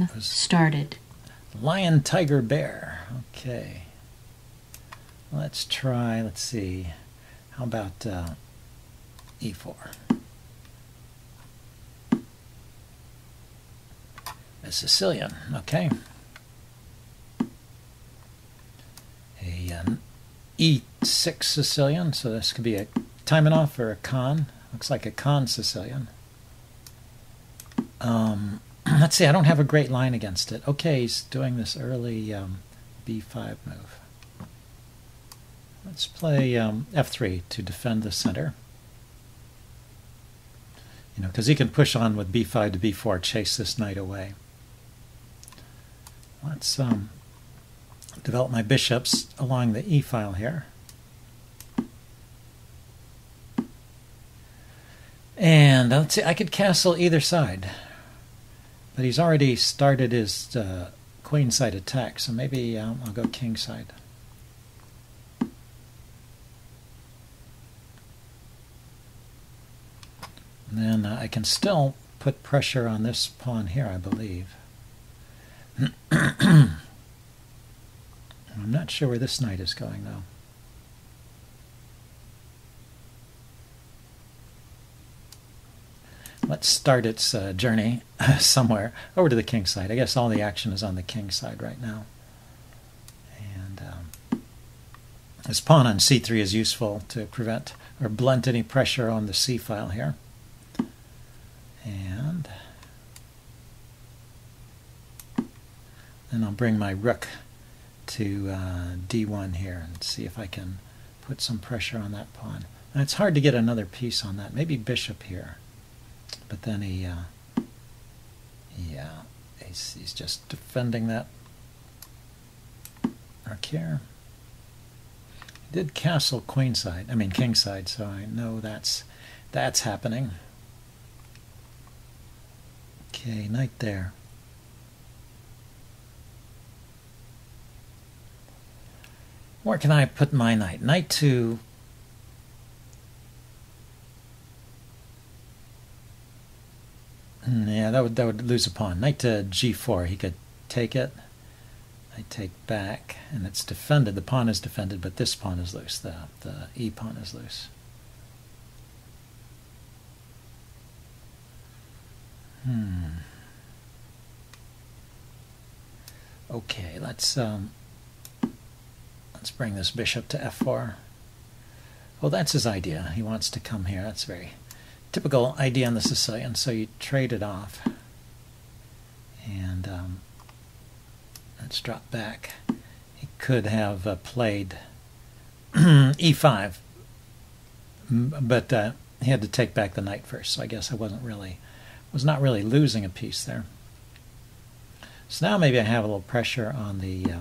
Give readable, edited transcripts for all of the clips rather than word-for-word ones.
Game started. Lion, tiger, bear. Okay. Let's try, let's see. How about e4? A Sicilian, okay. A e6 Sicilian, so this could be a time and off or a con. Looks like a con Sicilian. Let's see, I don't have a great line against it. Okay, he's doing this early b5 move. Let's play f3 to defend the center. You know, because he can push on with b5 to b4, chase this knight away. Let's develop my bishops along the e file here. And let's see, I could castle either side. But he's already started his queen side attack, so maybe I'll go king side. And then I can still put pressure on this pawn here, I believe. I'm not sure where this knight is going, though. Let's start its journey somewhere over to the king side. I guess all the action is on the king side right now. And this pawn on c3 is useful to prevent or blunt any pressure on the c file here. And then I'll bring my rook to d1 here and see if I can put some pressure on that pawn. Now, it's hard to get another piece on that. Maybe bishop here. But then he's just defending that rook here. He did castle queenside, I mean kingside, so I know that's happening. Okay, knight there. Where can I put my knight? Knight to yeah, that would lose a pawn. Knight to g4. He could take it. I take back, and it's defended. The pawn is defended, but this pawn is loose. The e pawn is loose. Okay, let's bring this bishop to f4. Well, that's his idea. He wants to come here. That's very typical idea on the Sicilian. So you trade it off, and let's drop back. He could have played e5, but he had to take back the knight first. So I guess I was not really losing a piece there. So now maybe I have a little pressure on the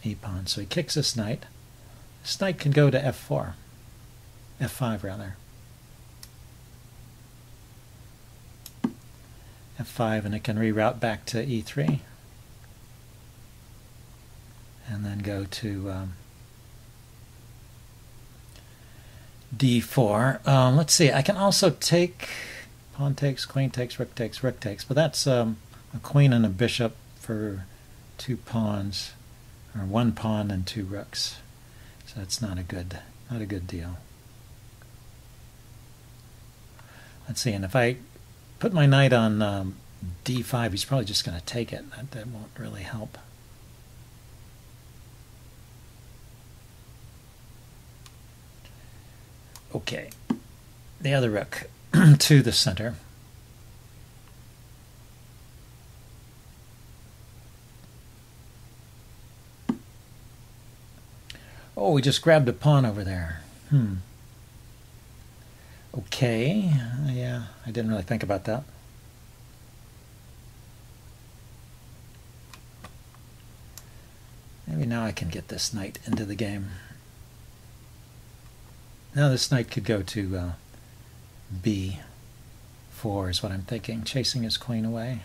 e pawn. So he kicks this knight. This knight can go to f4, f5 rather. f5, and it can reroute back to e3 and then go to d4. Let's see, I can also take pawn takes, queen takes, rook takes, rook takes, but that's a queen and a bishop for 2 pawns, or 1 pawn and 2 rooks, so that's not a good deal. Let's see, and if I put my knight on d5, he's probably just going to take it. That won't really help. Okay, the other rook to the center. Oh, we just grabbed a pawn over there. Okay, yeah, I didn't really think about that. Maybe now I can get this knight into the game. Now this knight could go to b4 is what I'm thinking, chasing his queen away.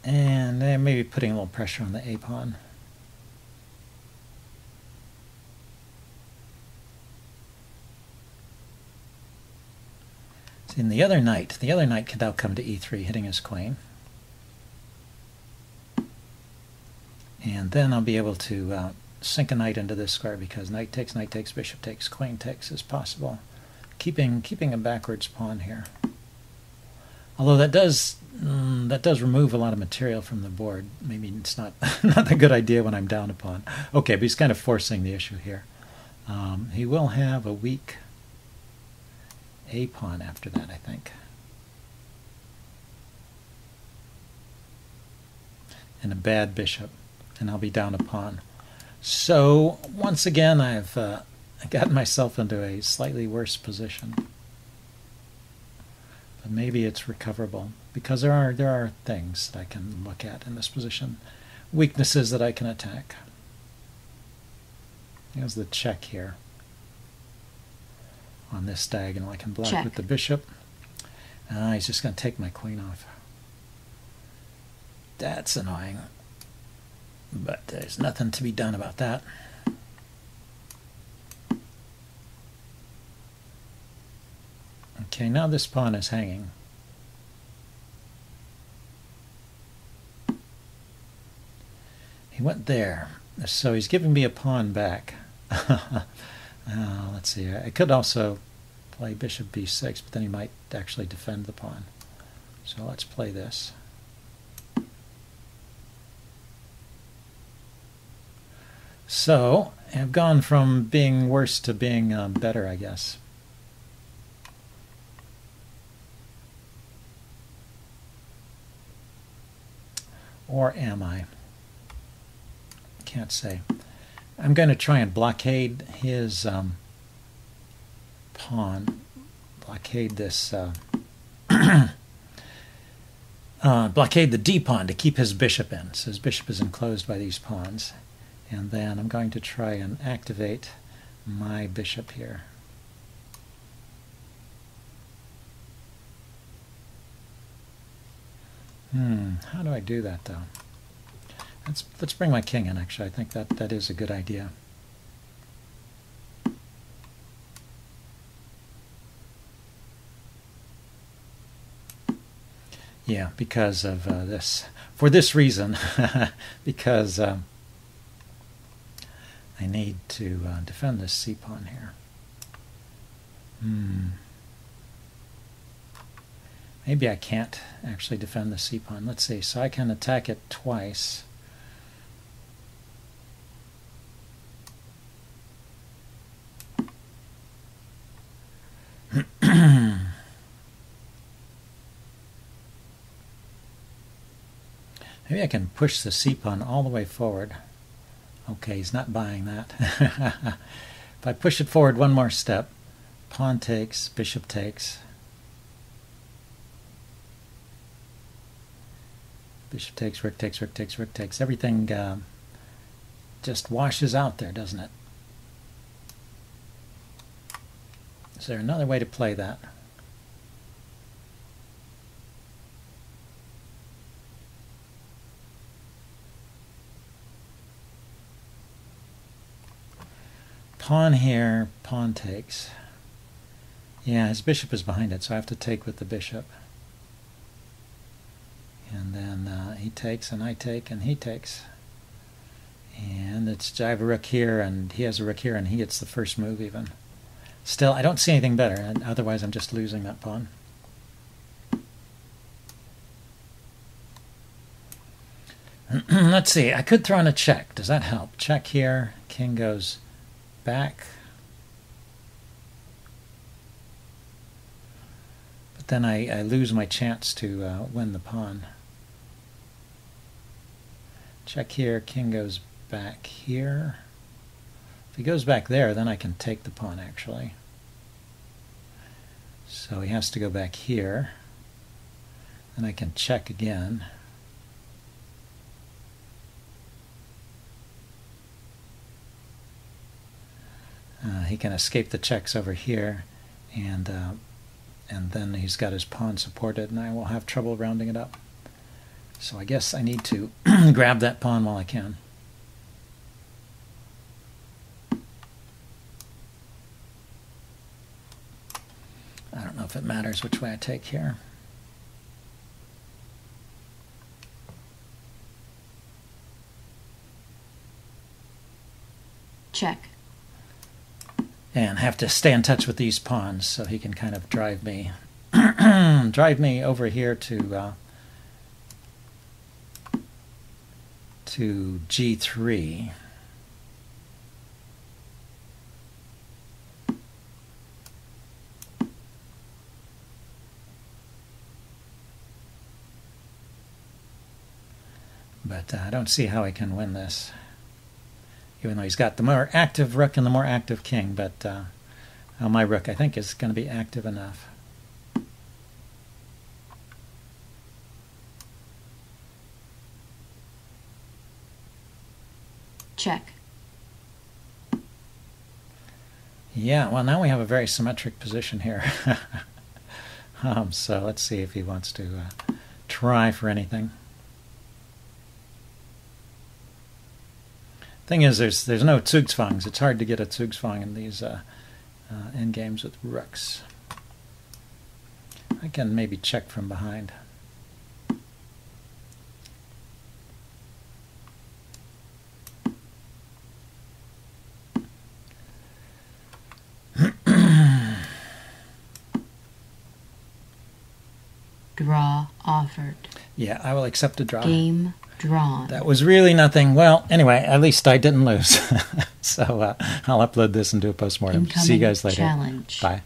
And maybe putting a little pressure on the a pawn. And the other knight can now come to e3, hitting his queen. And then I'll be able to sink a knight into this square, because knight takes, bishop takes, queen takes is possible. Keeping a backwards pawn here. Although that does remove a lot of material from the board. Maybe it's not not a good idea when I'm down a pawn. Okay, but he's kind of forcing the issue here. He will have a weak a pawn after that, I think. And a bad bishop, and I'll be down a pawn. So once again, I've gotten myself into a slightly worse position. But maybe it's recoverable, because there are things that I can look at in this position, weaknesses that I can attack. Here's the check here. On this diagonal, I can block check with the bishop. He's just going to take my queen off. That's annoying, but there's nothing to be done about that. Okay, now this pawn is hanging. He went there, so he's giving me a pawn back. Let's see, I could also play bishop b6, but then he might actually defend the pawn. So let's play this. So I've gone from being worse to being better, I guess. Or am I? Can't say. I'm going to try and blockade his pawn, blockade this, blockade the d pawn to keep his bishop in. So his bishop is enclosed by these pawns. And then I'm going to try and activate my bishop here. How do I do that, though? Let's bring my king in, actually. I think that is a good idea. Yeah, because of this. For this reason, because I need to defend this c-pawn here. Maybe I can't actually defend the c-pawn. Let's see. So I can attack it twice. Maybe I can push the c-pawn all the way forward. Okay, he's not buying that. If I push it forward one more step, pawn takes, bishop takes. Bishop takes, rook takes, rook takes, rook takes. Everything just washes out there, doesn't it? Is there another way to play that? Pawn here, pawn takes. Yeah, his bishop is behind it, so I have to take with the bishop. And then he takes, and I take, and he takes. And I have a rook here, and he has a rook here, and he gets the first move even. Still, I don't see anything better, and otherwise I'm just losing that pawn. Let's see, I could throw in a check. Does that help? Check here, king goes back. But then I lose my chance to win the pawn. Check here, king goes back here. If he goes back there, then I can take the pawn, actually. So he has to go back here. Then I can check again. He can escape the checks over here, and then he's got his pawn supported, and I will have trouble rounding it up. So I guess I need to grab that pawn while I can. I don't know if it matters which way I take here. Check. And have to stay in touch with these pawns so he can kind of drive me drive me over here to G3. But I don't see how he can win this, even though he's got the more active rook and the more active king. But my rook, I think, is going to be active enough. Check. Yeah, well, now we have a very symmetric position here. So let's see if he wants to try for anything. Thing is, there's no Zugzwangs. It's hard to get a Zugzwang in these endgames with rooks. I can maybe check from behind. Draw offered. Yeah, I will accept a draw. Game drawn. That was really nothing. Well, anyway, at least I didn't lose. So I'll upload this and do a postmortem. See you guys later. Challenge. Bye.